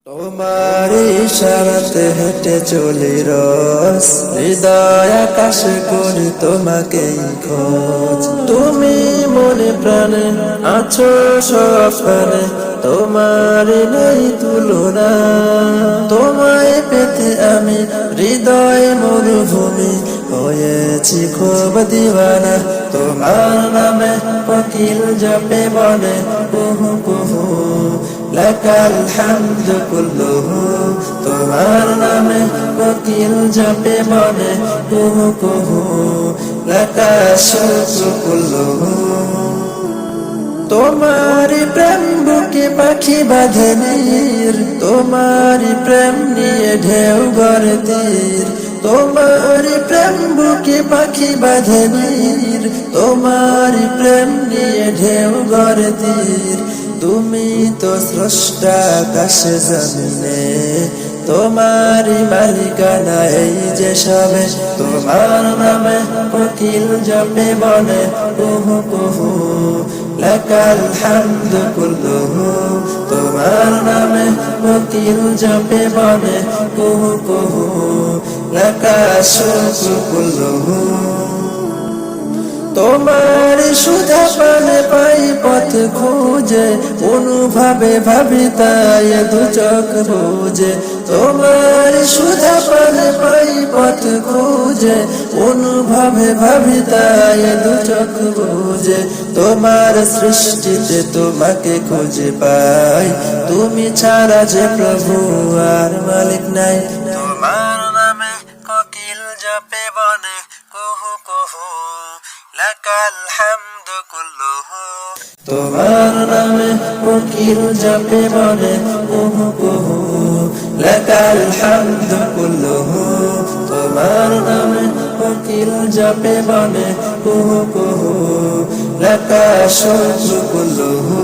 তোমার ইশারাতে হেঁটে চলি রস, হৃদয় আকাশে করি তোমাকেই খোঁজ। তুমি মনে প্রাণে আছো সবখানে, তোমার নেই তুলনা। তোমায় পেতে আমি হৃদয় মরুভূমি হয়েছি খুব দিওয়ানা। তোমার নামে কোকিল জপে বলে কুহু কুহু, লাকাল হামদু কুল্লুহু। তোমার নামে কোকিল জপে বলে কুহু কুহু, লাকাল শুকরু কুল্লুহু। তোমারি প্রেম বুকে পাখি বাঁধে নীর, তোমারি প্রেম নিয়ে ঢেউ গড়ে তীর। তোমারি প্রেম বুকে পাখি বাঁধে নীর, তোমারি প্রেম নিয়ে ঢেউ গড়ে তীর। তুমি তো স্রষ্টা আকাশে জমিনে, তোমারি মালিকানা এই যে সবে। তোমার নামে কোকিল জপে বলে কুহু কুহু, লাকাল হামদু কুল্লুহু। তোমার নামে কোকিল জপে বলে কুহু কুহু, লাকাল শুকরু কুল্লুহু। তোমার সুধা পানে পাই পথ খুঁজে, অনুভাবে ভাবি তাই দু চোখ বুঝে। তোমার সুধা পানে পাই পথ খুঁজে, অনুভাবে ভাবি তাই দু চোখ বুঝে। তোমার সৃষ্টিতে তোমাকে খুঁজে পাই, তুমি ছাড়া যে প্রভু আর মালিক নাই। তোমার নামে কোকিল জপে বনে কুহু কুহু, লাকাল হামদু কুল্লুহু। তোমার নামে কোকিল জপে বলে কুহু কুহু, লাকাল হামদু কুল্লুহু। তোমার নামে কোকিল জপে বলে কুহু কুহু, লাকাল শুকরু কুল্লুহু।